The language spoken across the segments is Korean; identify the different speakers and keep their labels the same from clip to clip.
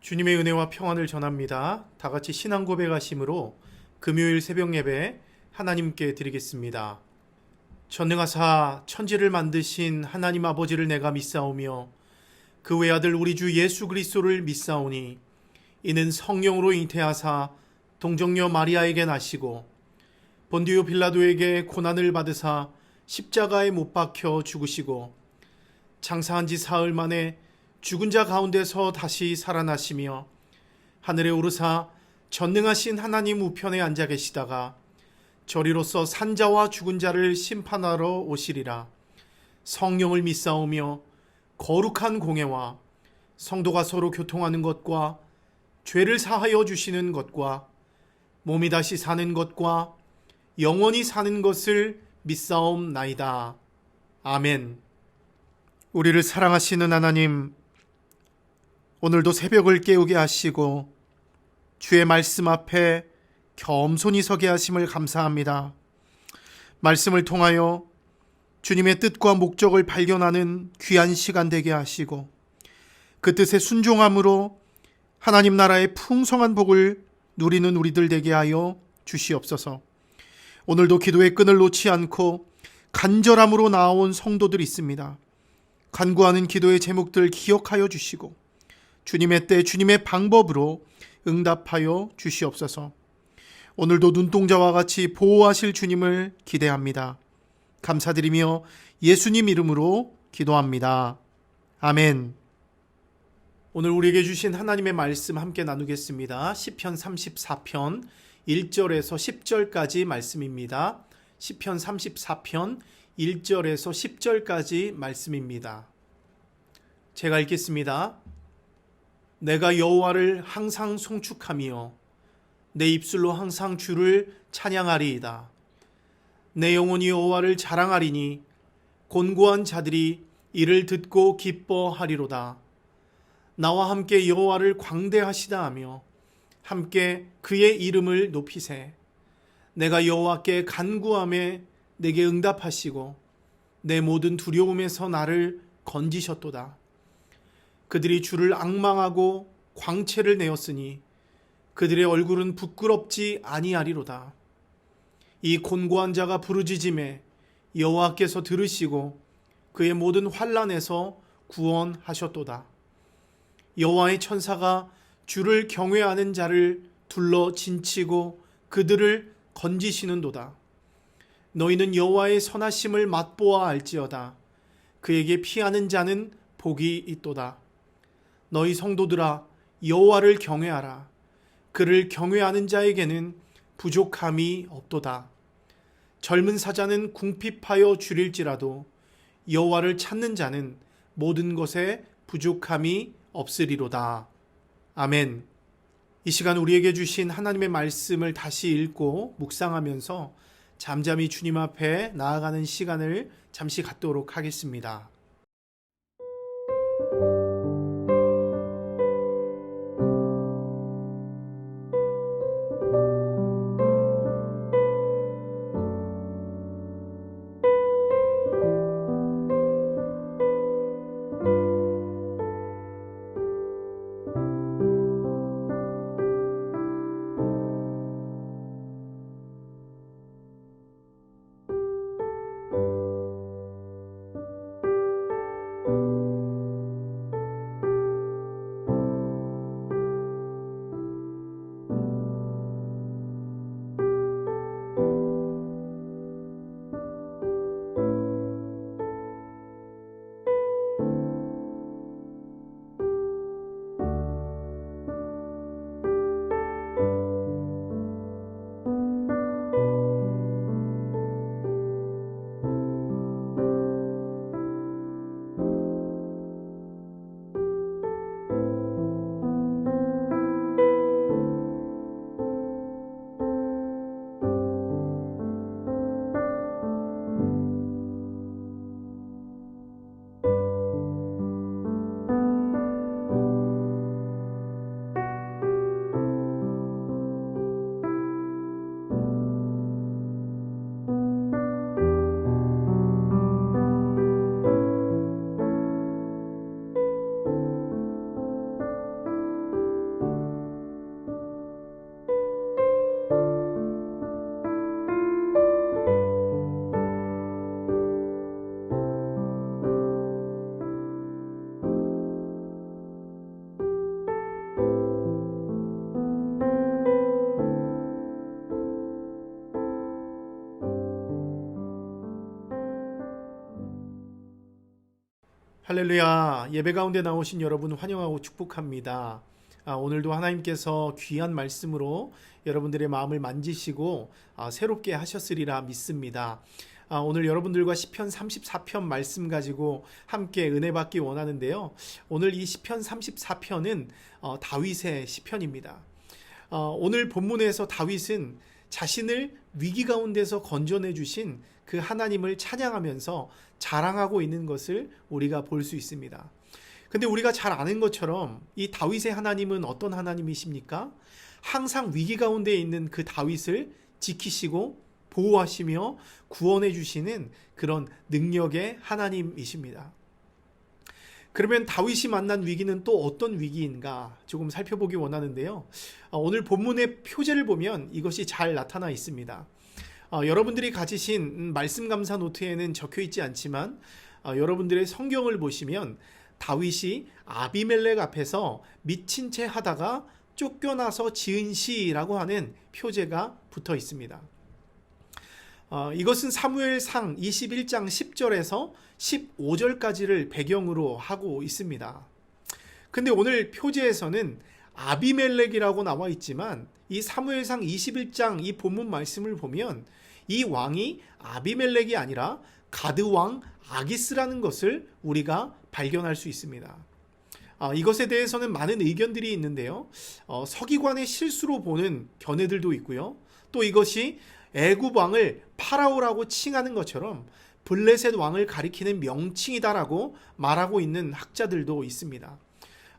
Speaker 1: 주님의 은혜와 평안을 전합니다. 다 같이 신앙 고백하심으로 금요일 새벽 예배 하나님께 드리겠습니다. 전능하사 천지를 만드신 하나님 아버지를 내가 믿사오며 그 외아들 우리 주 예수 그리스도를 믿사오니 이는 성령으로 잉태하사 동정녀 마리아에게 나시고 본디오 빌라도에게 고난을 받으사 십자가에 못 박혀 죽으시고 장사한 지 사흘 만에 죽은 자 가운데서 다시 살아나시며 하늘에 오르사 전능하신 하나님 우편에 앉아 계시다가 저리로서 산자와 죽은 자를 심판하러 오시리라. 성령을 믿사오며 거룩한 공회와 성도가 서로 교통하는 것과 죄를 사하여 주시는 것과 몸이 다시 사는 것과 영원히 사는 것을 믿사옵나이다. 아멘. 우리를 사랑하시는 하나님, 오늘도 새벽을 깨우게 하시고 주의 말씀 앞에 겸손히 서게 하심을 감사합니다. 말씀을 통하여 주님의 뜻과 목적을 발견하는 귀한 시간 되게 하시고 그 뜻에 순종함으로 하나님 나라의 풍성한 복을 누리는 우리들 되게 하여 주시옵소서. 오늘도 기도의 끈을 놓지 않고 간절함으로 나아온 성도들 있습니다. 간구하는 기도의 제목들 기억하여 주시고 주님의 때 주님의 방법으로 응답하여 주시옵소서. 오늘도 눈동자와 같이 보호하실 주님을 기대합니다. 감사드리며 예수님 이름으로 기도합니다. 아멘. 오늘 우리에게 주신 하나님의 말씀 함께 나누겠습니다. 시편 34편 1절에서 10절까지 말씀입니다. 시편 34편 1절에서 10절까지 말씀입니다. 제가 읽겠습니다. 내가 여호와를 항상 송축하며 내 입술로 항상 주를 찬양하리이다. 내 영혼이 여호와를 자랑하리니 곤고한 자들이 이를 듣고 기뻐하리로다. 나와 함께 여호와를 광대하시다 하며 함께 그의 이름을 높이세. 내가 여호와께 간구하며 내게 응답하시고 내 모든 두려움에서 나를 건지셨도다. 그들이 주를 앙망하고 광채를 내었으니 그들의 얼굴은 부끄럽지 아니하리로다. 이 곤고한 자가 부르짖음에 여호와께서 들으시고 그의 모든 환난에서 구원하셨도다. 여호와의 천사가 주를 경외하는 자를 둘러 진치고 그들을 건지시는도다. 너희는 여호와의 선하심을 맛보아 알지어다. 그에게 피하는 자는 복이 있도다. 너희 성도들아 여호와를 경외하라. 그를 경외하는 자에게는 부족함이 없도다. 젊은 사자는 궁핍하여 줄일지라도 여호와를 찾는 자는 모든 것에 부족함이 없으리로다. 아멘. 이 시간 우리에게 주신 하나님의 말씀을 다시 읽고 묵상하면서 잠잠히 주님 앞에 나아가는 시간을 잠시 갖도록 하겠습니다. 할렐루야. 예배 가운데 나오신 여러분 환영하고 축복합니다. 오늘도 하나님께서 귀한 말씀으로 여러분들의 마음을 만지시고 새롭게 하셨으리라 믿습니다. 오늘 여러분들과 시편 34편 말씀 가지고 함께 은혜 받기 원하는데요. 오늘 이 시편 34편은 다윗의 시편입니다. 오늘 본문에서 다윗은 자신을 위기 가운데서 건져내 주신 그 하나님을 찬양하면서 자랑하고 있는 것을 우리가 볼 수 있습니다. 근데 우리가 잘 아는 것처럼 이 다윗의 하나님은 어떤 하나님이십니까? 항상 위기 가운데 있는 그 다윗을 지키시고 보호하시며 구원해 주시는 그런 능력의 하나님이십니다. 그러면 다윗이 만난 위기는 또 어떤 위기인가 조금 살펴보기 원하는데요. 오늘 본문의 표제를 보면 이것이 잘 나타나 있습니다. 여러분들이 가지신 말씀 감사 노트에는 적혀 있지 않지만 여러분들의 성경을 보시면 다윗이 아비멜렉 앞에서 미친 채 하다가 쫓겨나서 지은 시라고 하는 표제가 붙어 있습니다. 이것은 사무엘상 21장 10절에서 15절까지를 배경으로 하고 있습니다. 근데 오늘 표제에서는 아비멜렉이라고 나와 있지만 이 사무엘상 21장 이 본문 말씀을 보면 이 왕이 아비멜렉이 아니라 가드 왕 아기스라는 것을 우리가 발견할 수 있습니다. 이것에 대해서는 많은 의견들이 있는데요. 서기관의 실수로 보는 견해들도 있고요. 또 이것이 애굽 왕을 파라오라고 칭하는 것처럼 블레셋 왕을 가리키는 명칭이다라고 말하고 있는 학자들도 있습니다.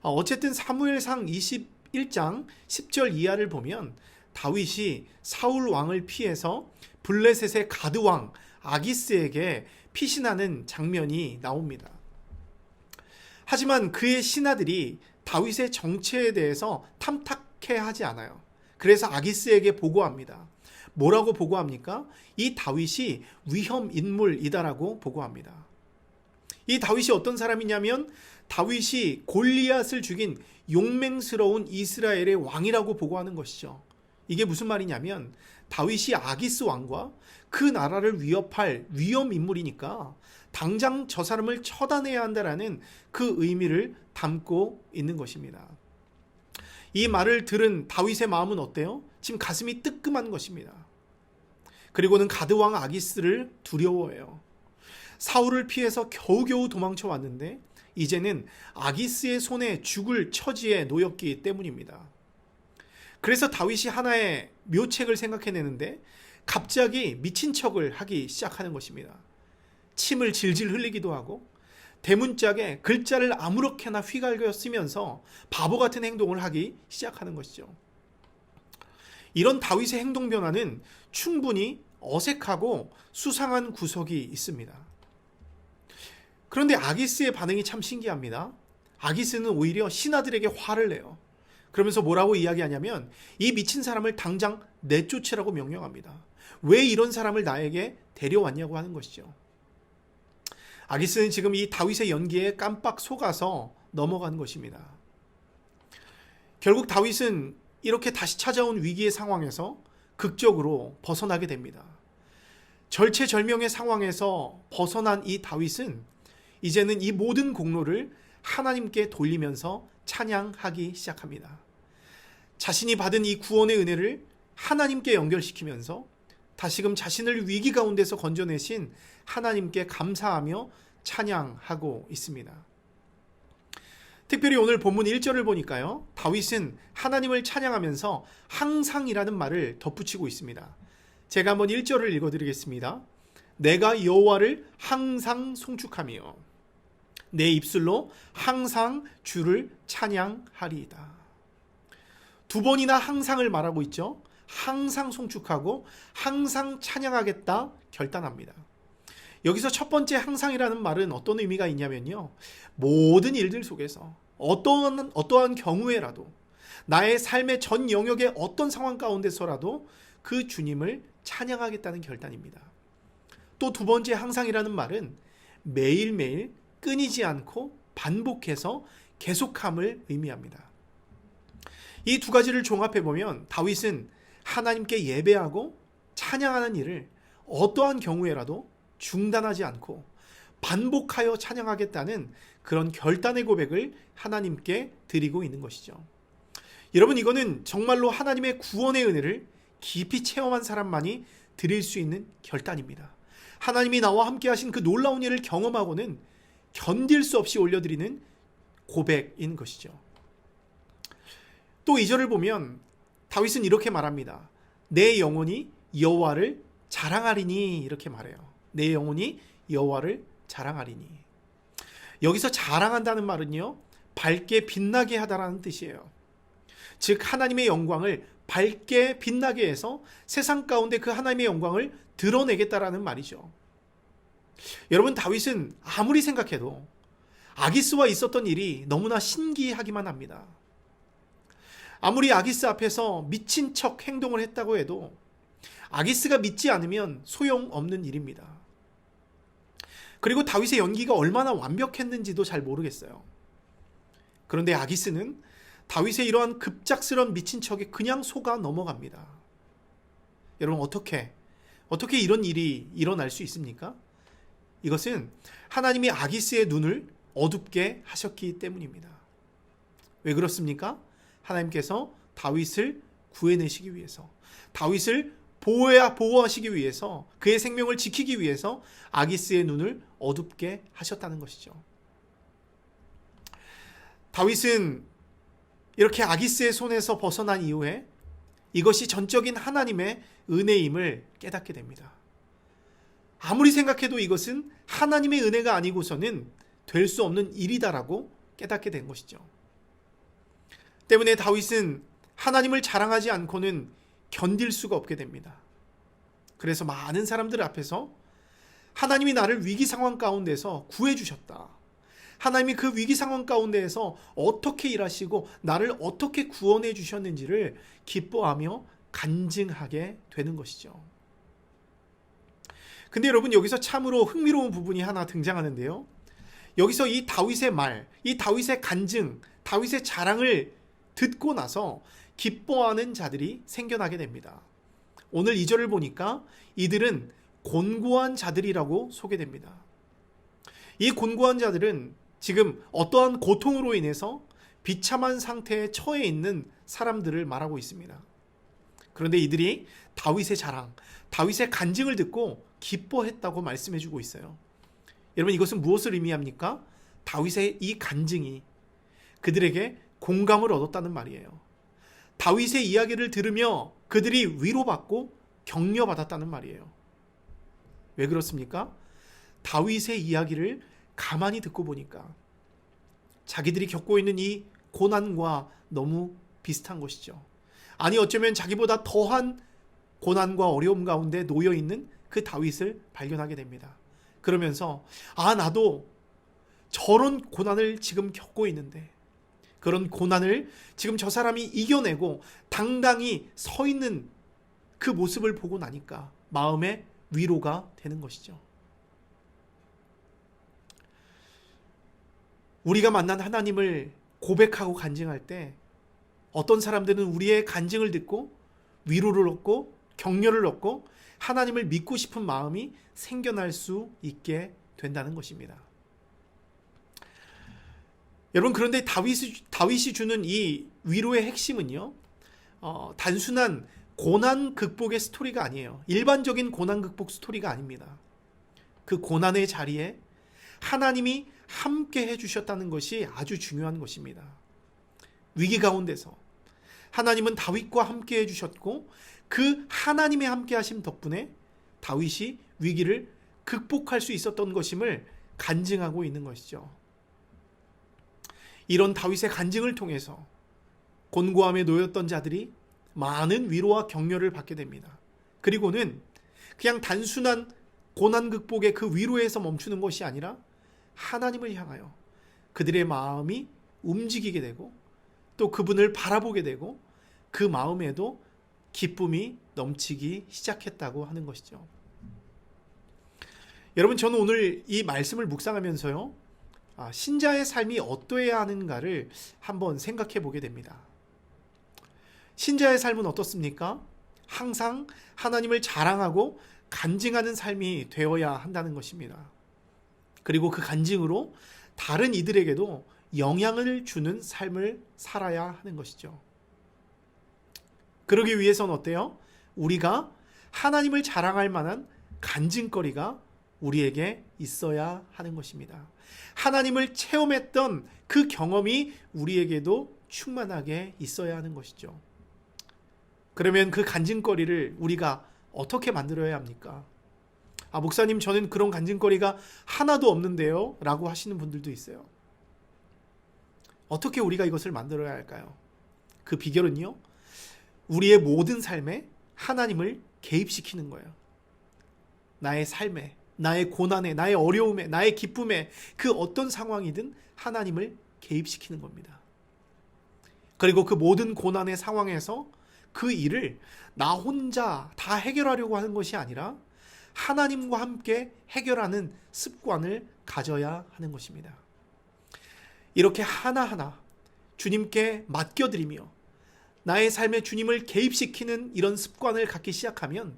Speaker 1: 어쨌든 사무엘상 21장 10절 이하를 보면 다윗이 사울 왕을 피해서 블레셋의 가드 왕 아기스에게 피신하는 장면이 나옵니다. 하지만 그의 신하들이 다윗의 정체에 대해서 탐탁해하지 않아요. 그래서 아기스에게 보고합니다. 뭐라고 보고합니까? 이 다윗이 위험 인물이다라고 보고합니다. 이 다윗이 어떤 사람이냐면 다윗이 골리앗을 죽인 용맹스러운 이스라엘의 왕이라고 보고하는 것이죠. 이게 무슨 말이냐면 다윗이 아기스 왕과 그 나라를 위협할 위험 인물이니까 당장 저 사람을 처단해야 한다라는 그 의미를 담고 있는 것입니다. 이 말을 들은 다윗의 마음은 어때요? 지금 가슴이 뜨끔한 것입니다. 그리고는 가드왕 아기스를 두려워해요. 사울을 피해서 겨우겨우 도망쳐 왔는데 이제는 아기스의 손에 죽을 처지에 놓였기 때문입니다. 그래서 다윗이 하나의 묘책을 생각해내는데 갑자기 미친 척을 하기 시작하는 것입니다. 침을 질질 흘리기도 하고 대문짝에 글자를 아무렇게나 휘갈겨 쓰면서 바보 같은 행동을 하기 시작하는 것이죠. 이런 다윗의 행동 변화는 충분히 어색하고 수상한 구석이 있습니다. 그런데 아기스의 반응이 참 신기합니다. 아기스는 오히려 신하들에게 화를 내요. 그러면서 뭐라고 이야기하냐면 이 미친 사람을 당장 내쫓으라고 명령합니다. 왜 이런 사람을 나에게 데려왔냐고 하는 것이죠. 아기스는 지금 이 다윗의 연기에 깜빡 속아서 넘어간 것입니다. 결국 다윗은 이렇게 다시 찾아온 위기의 상황에서 극적으로 벗어나게 됩니다. 절체절명의 상황에서 벗어난 이 다윗은 이제는 이 모든 공로를 하나님께 돌리면서 찬양하기 시작합니다. 자신이 받은 이 구원의 은혜를 하나님께 연결시키면서 다시금 자신을 위기 가운데서 건져내신 하나님께 감사하며 찬양하고 있습니다. 특별히 오늘 본문 1절을 보니까요. 다윗은 하나님을 찬양하면서 항상이라는 말을 덧붙이고 있습니다. 제가 한번 1절을 읽어드리겠습니다. 내가 여호와를 항상 송축하며 내 입술로 항상 주를 찬양하리이다. 두 번이나 항상을 말하고 있죠. 항상 송축하고 항상 찬양하겠다 결단합니다. 여기서 첫 번째 항상이라는 말은 어떤 의미가 있냐면요. 모든 일들 속에서 어떠한 경우에라도 나의 삶의 전 영역의 어떤 상황 가운데서라도 그 주님을 찬양하겠다는 결단입니다. 또 두 번째 항상이라는 말은 매일매일 끊이지 않고 반복해서 계속함을 의미합니다. 이 두 가지를 종합해보면 다윗은 하나님께 예배하고 찬양하는 일을 어떠한 경우에라도 중단하지 않고 반복하여 찬양하겠다는 그런 결단의 고백을 하나님께 드리고 있는 것이죠. 여러분, 이거는 정말로 하나님의 구원의 은혜를 깊이 체험한 사람만이 드릴 수 있는 결단입니다. 하나님이 나와 함께 하신 그 놀라운 일을 경험하고는 견딜 수 없이 올려드리는 고백인 것이죠. 또 2절을 보면 다윗은 이렇게 말합니다. 내 영혼이 여호와를 자랑하리니, 이렇게 말해요. 내 영혼이 여호와를 자랑하리니. 여기서 자랑한다는 말은요, 밝게 빛나게 하다라는 뜻이에요. 즉 하나님의 영광을 밝게 빛나게 해서 세상 가운데 그 하나님의 영광을 드러내겠다라는 말이죠. 여러분, 다윗은 아무리 생각해도 아기스와 있었던 일이 너무나 신기하기만 합니다. 아무리 아기스 앞에서 미친 척 행동을 했다고 해도 아기스가 믿지 않으면 소용없는 일입니다. 그리고 다윗의 연기가 얼마나 완벽했는지도 잘 모르겠어요. 그런데 아기스는 다윗의 이러한 급작스러운 미친 척에 그냥 속아 넘어갑니다. 여러분, 어떻게 이런 일이 일어날 수 있습니까? 이것은 하나님이 아기스의 눈을 어둡게 하셨기 때문입니다. 왜 그렇습니까? 하나님께서 다윗을 구해내시기 위해서, 다윗을 보호하시기 위해서, 그의 생명을 지키기 위해서 아기스의 눈을 어둡게 하셨다는 것이죠. 다윗은 이렇게 아기스의 손에서 벗어난 이후에 이것이 전적인 하나님의 은혜임을 깨닫게 됩니다. 아무리 생각해도 이것은 하나님의 은혜가 아니고서는 될 수 없는 일이다라고 깨닫게 된 것이죠. 때문에 다윗은 하나님을 자랑하지 않고는 견딜 수가 없게 됩니다. 그래서 많은 사람들 앞에서 하나님이 나를 위기 상황 가운데서 구해주셨다, 하나님이 그 위기 상황 가운데에서 어떻게 일하시고 나를 어떻게 구원해 주셨는지를 기뻐하며 간증하게 되는 것이죠. 근데 여러분, 여기서 참으로 흥미로운 부분이 하나 등장하는데요. 여기서 이 다윗의 말, 이 다윗의 간증, 다윗의 자랑을 듣고 나서 기뻐하는 자들이 생겨나게 됩니다. 오늘 2절을 보니까 이들은 곤고한 자들이라고 소개됩니다. 이 곤고한 자들은 지금 어떠한 고통으로 인해서 비참한 상태에 처해 있는 사람들을 말하고 있습니다. 그런데 이들이 다윗의 자랑, 다윗의 간증을 듣고 기뻐했다고 말씀해주고 있어요. 여러분, 이것은 무엇을 의미합니까? 다윗의 이 간증이 그들에게 공감을 얻었다는 말이에요. 다윗의 이야기를 들으며 그들이 위로받고 격려받았다는 말이에요. 왜 그렇습니까? 다윗의 이야기를 가만히 듣고 보니까 자기들이 겪고 있는 이 고난과 너무 비슷한 것이죠. 아니, 어쩌면 자기보다 더한 고난과 어려움 가운데 놓여있는 그 다윗을 발견하게 됩니다. 그러면서 나도 저런 고난을 지금 겪고 있는데, 그런 고난을 지금 저 사람이 이겨내고 당당히 서 있는 그 모습을 보고 나니까 마음에 위로가 되는 것이죠. 우리가 만난 하나님을 고백하고 간증할 때 어떤 사람들은 우리의 간증을 듣고 위로를 얻고 격려를 얻고 하나님을 믿고 싶은 마음이 생겨날 수 있게 된다는 것입니다. 여러분, 그런데 다윗이 주는 이 위로의 핵심은요, 단순한 고난 극복의 스토리가 아니에요. 일반적인 고난 극복 스토리가 아닙니다. 그 고난의 자리에 하나님이 함께 해주셨다는 것이 아주 중요한 것입니다. 위기 가운데서 하나님은 다윗과 함께 해주셨고, 그 하나님의 함께 하심 덕분에 다윗이 위기를 극복할 수 있었던 것임을 간증하고 있는 것이죠. 이런 다윗의 간증을 통해서 곤고함에 놓였던 자들이 많은 위로와 격려를 받게 됩니다. 그리고는 그냥 단순한 고난 극복의 그 위로에서 멈추는 것이 아니라 하나님을 향하여 그들의 마음이 움직이게 되고 또 그분을 바라보게 되고 그 마음에도 기쁨이 넘치기 시작했다고 하는 것이죠. 여러분, 저는 오늘 이 말씀을 묵상하면서요, 신자의 삶이 어떠해야 하는가를 한번 생각해 보게 됩니다. 신자의 삶은 어떻습니까? 항상 하나님을 자랑하고 간증하는 삶이 되어야 한다는 것입니다. 그리고 그 간증으로 다른 이들에게도 영향을 주는 삶을 살아야 하는 것이죠. 그러기 위해서는 어때요? 우리가 하나님을 자랑할 만한 간증거리가 우리에게 있어야 하는 것입니다. 하나님을 체험했던 그 경험이 우리에게도 충만하게 있어야 하는 것이죠. 그러면 그 간증거리를 우리가 어떻게 만들어야 합니까? 목사님, 저는 그런 간증거리가 하나도 없는데요? 라고 하시는 분들도 있어요. 어떻게 우리가 이것을 만들어야 할까요? 그 비결은요, 우리의 모든 삶에 하나님을 개입시키는 거예요. 나의 삶에, 나의 고난에, 나의 어려움에, 나의 기쁨에, 그 어떤 상황이든 하나님을 개입시키는 겁니다. 그리고 그 모든 고난의 상황에서 그 일을 나 혼자 다 해결하려고 하는 것이 아니라 하나님과 함께 해결하는 습관을 가져야 하는 것입니다. 이렇게 하나하나 주님께 맡겨드리며 나의 삶에 주님을 개입시키는 이런 습관을 갖기 시작하면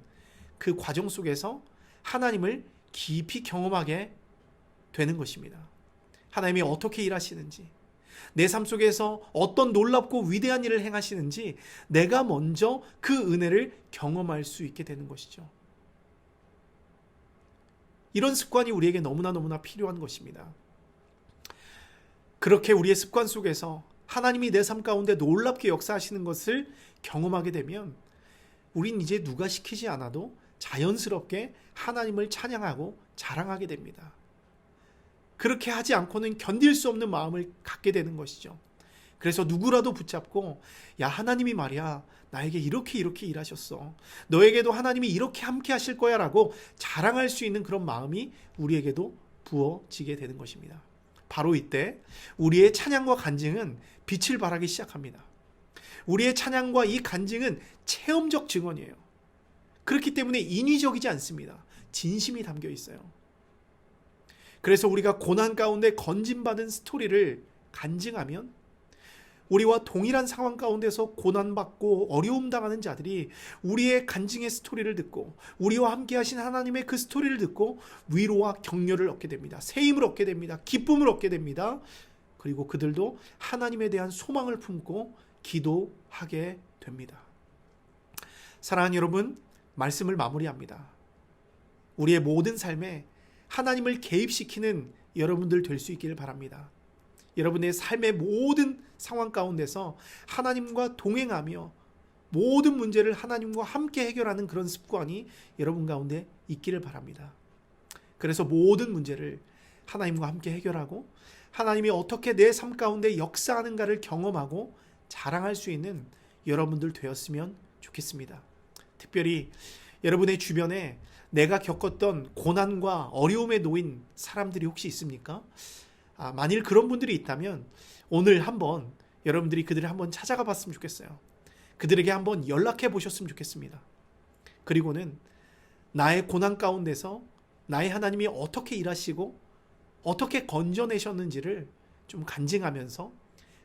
Speaker 1: 그 과정 속에서 하나님을 깊이 경험하게 되는 것입니다. 하나님이 어떻게 일하시는지, 내 삶 속에서 어떤 놀랍고 위대한 일을 행하시는지 내가 먼저 그 은혜를 경험할 수 있게 되는 것이죠. 이런 습관이 우리에게 너무나 필요한 것입니다. 그렇게 우리의 습관 속에서 하나님이 내 삶 가운데 놀랍게 역사하시는 것을 경험하게 되면 우린 이제 누가 시키지 않아도 자연스럽게 하나님을 찬양하고 자랑하게 됩니다. 그렇게 하지 않고는 견딜 수 없는 마음을 갖게 되는 것이죠. 그래서 누구라도 붙잡고, 야, 하나님이 말이야, 나에게 이렇게 일하셨어. 너에게도 하나님이 이렇게 함께 하실 거야 라고 자랑할 수 있는 그런 마음이 우리에게도 부어지게 되는 것입니다. 바로 이때 우리의 찬양과 간증은 빛을 발하기 시작합니다. 우리의 찬양과 이 간증은 체험적 증언이에요. 그렇기 때문에 인위적이지 않습니다. 진심이 담겨 있어요. 그래서 우리가 고난 가운데 건진받은 스토리를 간증하면 우리와 동일한 상황 가운데서 고난받고 어려움 당하는 자들이 우리의 간증의 스토리를 듣고 우리와 함께 하신 하나님의 그 스토리를 듣고 위로와 격려를 얻게 됩니다. 새 힘을 얻게 됩니다. 기쁨을 얻게 됩니다. 그리고 그들도 하나님에 대한 소망을 품고 기도하게 됩니다. 사랑하는 여러분, 말씀을 마무리합니다. 우리의 모든 삶에 하나님을 개입시키는 여러분들 될 수 있기를 바랍니다. 여러분의 삶의 모든 상황 가운데서 하나님과 동행하며 모든 문제를 하나님과 함께 해결하는 그런 습관이 여러분 가운데 있기를 바랍니다. 그래서 모든 문제를 하나님과 함께 해결하고 하나님이 어떻게 내 삶 가운데 역사하는가를 경험하고 자랑할 수 있는 여러분들 되었으면 좋겠습니다. 특별히 여러분의 주변에 내가 겪었던 고난과 어려움에 놓인 사람들이 혹시 있습니까? 만일 그런 분들이 있다면 오늘 한번 여러분들이 그들을 한번 찾아가 봤으면 좋겠어요. 그들에게 한번 연락해 보셨으면 좋겠습니다. 그리고는 나의 고난 가운데서 나의 하나님이 어떻게 일하시고 어떻게 건져내셨는지를 좀 간증하면서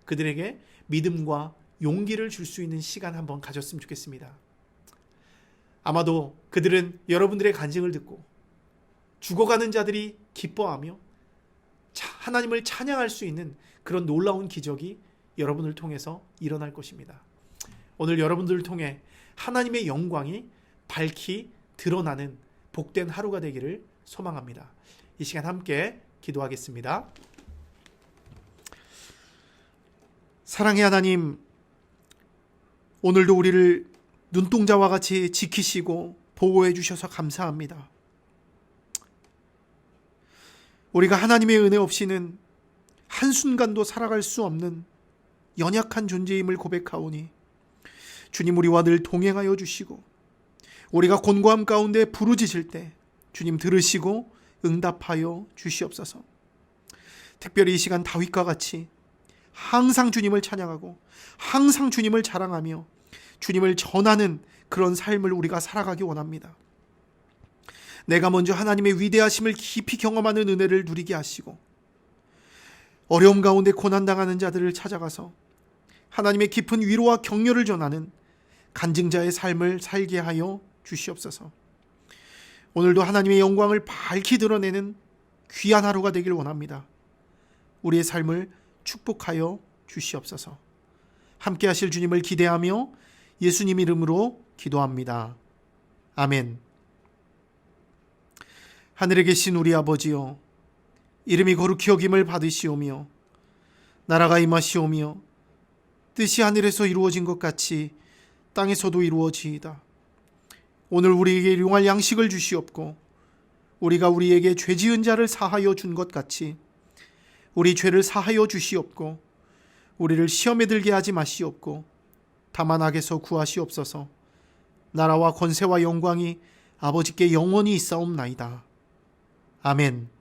Speaker 1: 그들에게 믿음과 용기를 줄 수 있는 시간 한번 가졌으면 좋겠습니다. 아마도 그들은 여러분들의 간증을 듣고 죽어가는 자들이 기뻐하며 하나님을 찬양할 수 있는 그런 놀라운 기적이 여러분을 통해서 일어날 것입니다. 오늘 여러분들을 통해 하나님의 영광이 밝히 드러나는 복된 하루가 되기를 소망합니다. 이 시간 함께 기도하겠습니다. 사랑의 하나님, 오늘도 우리를 눈동자와 같이 지키시고 보호해 주셔서 감사합니다. 우리가 하나님의 은혜 없이는 한순간도 살아갈 수 없는 연약한 존재임을 고백하오니 주님, 우리와 늘 동행하여 주시고 우리가 곤고함 가운데 부르짖을 때 주님 들으시고 응답하여 주시옵소서. 특별히 이 시간 다윗과 같이 항상 주님을 찬양하고 항상 주님을 자랑하며 주님을 전하는 그런 삶을 우리가 살아가기 원합니다. 내가 먼저 하나님의 위대하심을 깊이 경험하는 은혜를 누리게 하시고 어려움 가운데 고난당하는 자들을 찾아가서 하나님의 깊은 위로와 격려를 전하는 간증자의 삶을 살게 하여 주시옵소서. 오늘도 하나님의 영광을 밝히 드러내는 귀한 하루가 되길 원합니다. 우리의 삶을 축복하여 주시옵소서. 함께 하실 주님을 기대하며 예수님 이름으로 기도합니다. 아멘. 하늘에 계신 우리 아버지여, 이름이 거룩히 여김을 받으시오며 나라가 임하시오며 뜻이 하늘에서 이루어진 것 같이 땅에서도 이루어지이다. 오늘 우리에게 일용할 양식을 주시옵고 우리가 우리에게 죄 지은 자를 사하여 준 것 같이 우리 죄를 사하여 주시옵고 우리를 시험에 들게 하지 마시옵고 다만 악에서 구하시옵소서. 나라와 권세와 영광이 아버지께 영원히 있사옵나이다. 아멘.